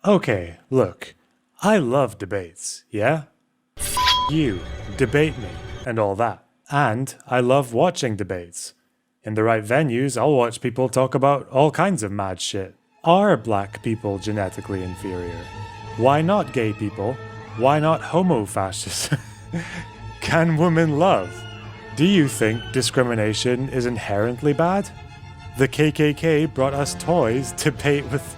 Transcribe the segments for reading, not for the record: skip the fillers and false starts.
Okay, look, I love debates, yeah? You, debate me, and all that. And I love watching debates. In the right venues, I'll watch people talk about all kinds of mad shit. Are black people genetically inferior? Why not gay people? Why not homo-fascists? Can women love? Do you think discrimination is inherently bad? The KKK brought us toys to debate with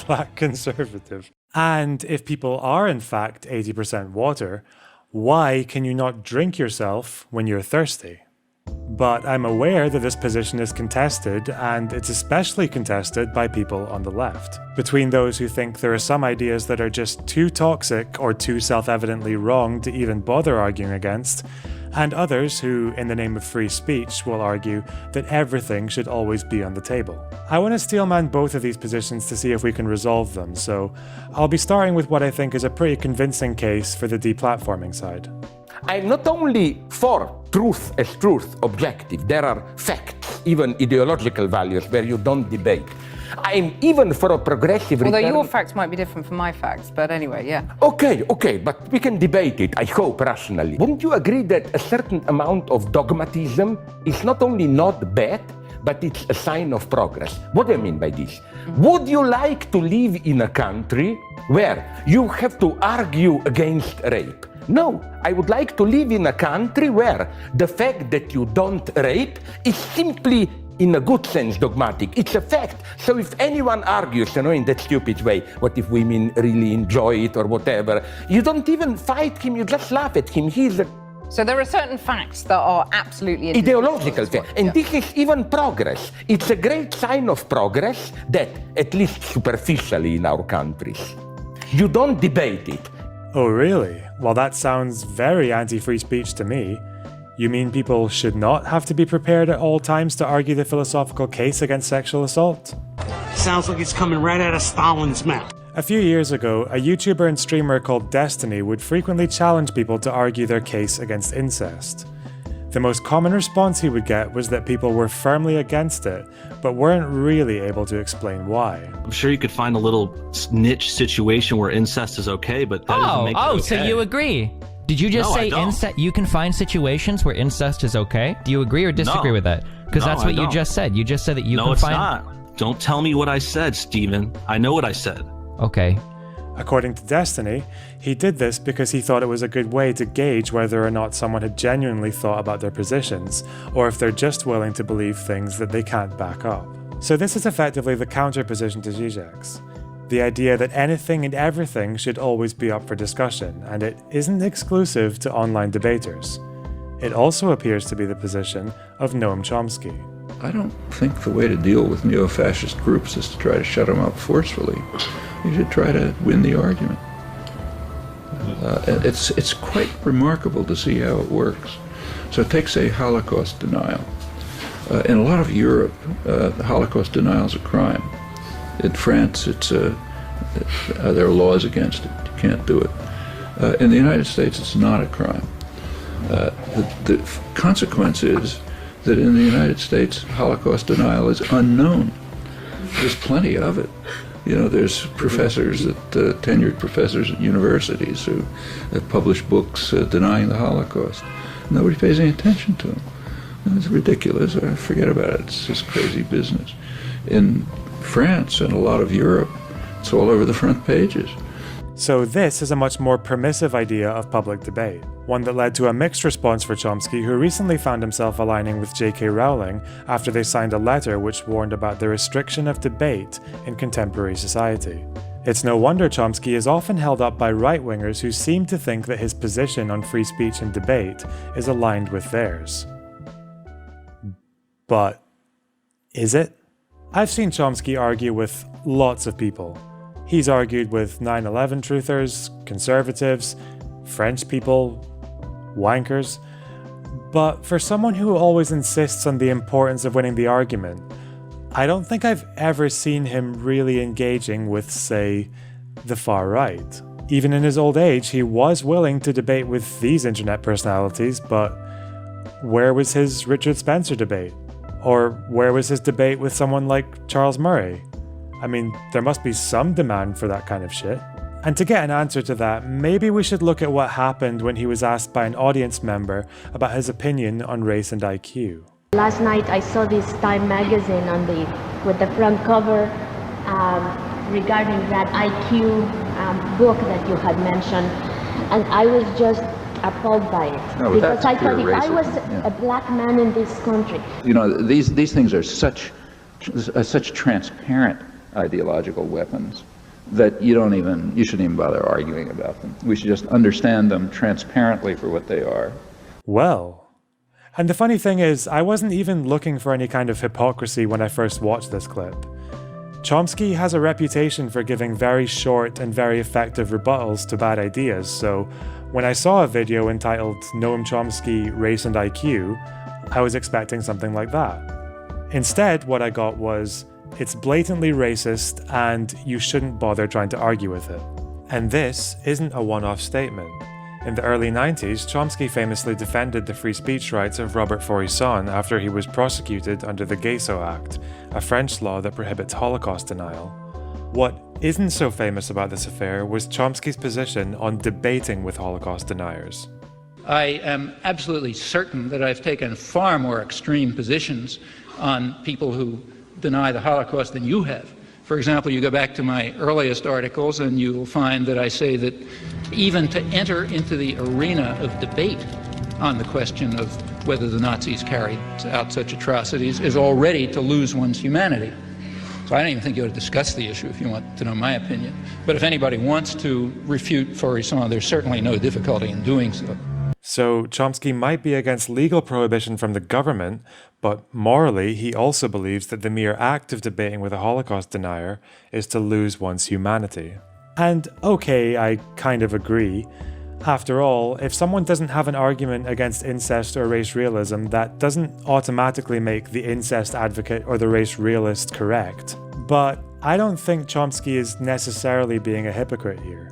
black conservative. And if people are in fact 80% water, why can you not drink yourself when you're thirsty? But I'm aware that this position is contested, and it's especially contested by people on the left. Between those who think there are some ideas that are just too toxic or too self-evidently wrong to even bother arguing against, and others who, in the name of free speech, will argue that everything should always be on the table. I want to steelman both of these positions to see if we can resolve them, so I'll be starting with what I think is a pretty convincing case for the deplatforming side. I'm not only for truth as truth, objective. There are facts, even ideological values, where you don't debate. I'm even for a progressive Although return. your facts might be different from my facts, but anyway, yeah. Okay, but we can debate it, I hope, rationally. Wouldn't you agree that a certain amount of dogmatism is not only not bad, but it's a sign of progress? What do I mean by this? Would you like to live in a country where you have to argue against rape? No, I would like to live in a country where the fact that you don't rape is simply, in a good sense, dogmatic. It's a fact. So if anyone argues, in that stupid way, what if women really enjoy it or whatever, you don't even fight him, you just laugh at him. So there are certain facts that are absolutely ideological facts. And this is even progress. It's a great sign of progress that, at least superficially in our countries, you don't debate it. Oh really? Well, that sounds very anti-free speech to me. You mean people should not have to be prepared at all times to argue the philosophical case against sexual assault? Sounds like it's coming right out of Stalin's mouth. A few years ago, a YouTuber and streamer called Destiny would frequently challenge people to argue their case against incest. The most common response he would get was that people were firmly against it, but weren't really able to explain why. I'm sure you could find a little niche situation where incest is okay, but that doesn't make it okay. So you agree? Did you just say incest? You can find situations where incest is okay? Do you agree or disagree with that? Because that's what you just said. You just said that you can find... No, it's not. Don't tell me what I said, Steven. I know what I said. Okay. According to Destiny, he did this because he thought it was a good way to gauge whether or not someone had genuinely thought about their positions, or if they're just willing to believe things that they can't back up. So this is effectively the counter-position to Zizek's. The idea that anything and everything should always be up for discussion, and it isn't exclusive to online debaters. It also appears to be the position of Noam Chomsky. I don't think the way to deal with neo-fascist groups is to try to shut them up forcefully. You should try to win the argument. It's quite remarkable to see how it works. So take, say, Holocaust denial. In a lot of Europe, Holocaust denial is a crime. In France, there are laws against it. You can't do it. In the United States, it's not a crime. The consequence is that in the United States, Holocaust denial is unknown. There's plenty of it. There's professors, tenured professors at universities who have published books denying the Holocaust. Nobody pays any attention to them. It's ridiculous. Forget about it. It's just crazy business. In France and a lot of Europe, it's all over the front pages. So this is a much more permissive idea of public debate, one that led to a mixed response for Chomsky, who recently found himself aligning with J.K. Rowling after they signed a letter which warned about the restriction of debate in contemporary society. It's no wonder Chomsky is often held up by right-wingers who seem to think that his position on free speech and debate is aligned with theirs. But is it? I've seen Chomsky argue with lots of people. He's argued with 9/11 truthers, conservatives, French people, wankers. But for someone who always insists on the importance of winning the argument, I don't think I've ever seen him really engaging with, say, the far right. Even in his old age, he was willing to debate with these internet personalities, but where was his Richard Spencer debate? Or where was his debate with someone like Charles Murray? I mean, there must be some demand for that kind of shit. And to get an answer to that, maybe we should look at what happened when he was asked by an audience member about his opinion on race and IQ. Last night I saw this Time magazine with the front cover regarding that IQ book that you had mentioned, and I was just appalled by it. No, because I thought if I racism. was Yeah. a black man in this country. You know, these things are such transparent ideological weapons that you shouldn't even bother arguing about them. We should just understand them transparently for what they are. Well, and the funny thing is, I wasn't even looking for any kind of hypocrisy when I first watched this clip. Chomsky has a reputation for giving very short and very effective rebuttals to bad ideas, so when I saw a video entitled Noam Chomsky, Race and IQ, I was expecting something like that. Instead, what I got was, it's blatantly racist and you shouldn't bother trying to argue with it. And this isn't a one-off statement. In the early 90s, Chomsky famously defended the free speech rights of Robert Faurisson after he was prosecuted under the Gayso Act, a French law that prohibits Holocaust denial. What isn't so famous about this affair was Chomsky's position on debating with Holocaust deniers. I am absolutely certain that I've taken far more extreme positions on people who deny the Holocaust than you have. For example, you go back to my earliest articles and you will find that I say that even to enter into the arena of debate on the question of whether the Nazis carried out such atrocities is already to lose one's humanity. So I don't even think you ought to discuss the issue if you want to know my opinion. But if anybody wants to refute Faurisson, there's certainly no difficulty in doing so. So Chomsky might be against legal prohibition from the government, but morally he also believes that the mere act of debating with a Holocaust denier is to lose one's humanity. And okay, I kind of agree. After all, if someone doesn't have an argument against incest or race realism, that doesn't automatically make the incest advocate or the race realist correct. But I don't think Chomsky is necessarily being a hypocrite here.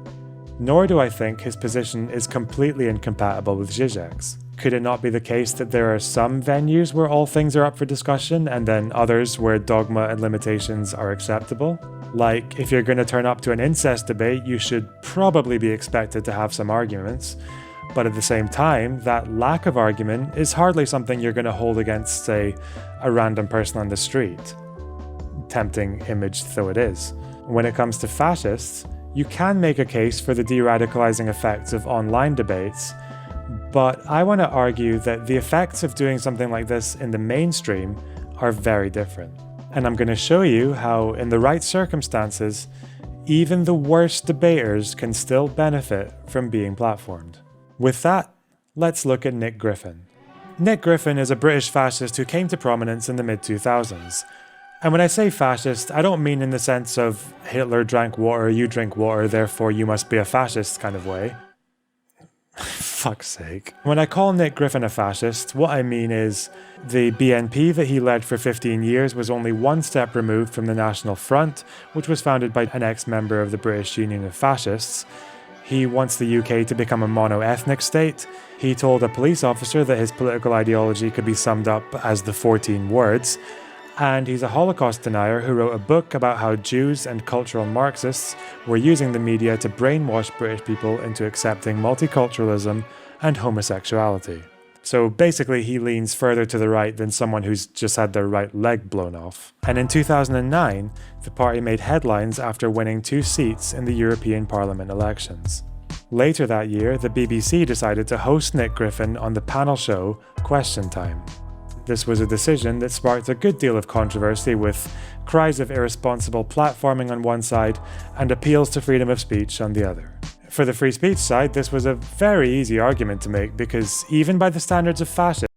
Nor do I think his position is completely incompatible with Zizek's. Could it not be the case that there are some venues where all things are up for discussion and then others where dogma and limitations are acceptable? Like, if you're going to turn up to an incest debate, you should probably be expected to have some arguments. But at the same time, that lack of argument is hardly something you're going to hold against, say, a random person on the street. Tempting image though it is. When it comes to fascists, you can make a case for the de-radicalizing effects of online debates, but I want to argue that the effects of doing something like this in the mainstream are very different. And I'm going to show you how, in the right circumstances, even the worst debaters can still benefit from being platformed. With that, let's look at Nick Griffin. Nick Griffin is a British fascist who came to prominence in the mid-2000s. And when I say fascist, I don't mean in the sense of Hitler drank water, you drink water, therefore you must be a fascist kind of way. Fuck's sake. When I call Nick Griffin a fascist, what I mean is the BNP that he led for 15 years was only one step removed from the National Front, which was founded by an ex-member of the British Union of Fascists. He wants the UK to become a mono-ethnic state. He told a police officer that his political ideology could be summed up as the 14 words. And he's a Holocaust denier who wrote a book about how Jews and cultural Marxists were using the media to brainwash British people into accepting multiculturalism and homosexuality. So basically he leans further to the right than someone who's just had their right leg blown off. And in 2009, the party made headlines after winning 2 seats in the European Parliament elections. Later that year, the BBC decided to host Nick Griffin on the panel show Question Time. This was a decision that sparked a good deal of controversy, with cries of irresponsible platforming on one side and appeals to freedom of speech on the other. For the free speech side, this was a very easy argument to make because even by the standards of fascism,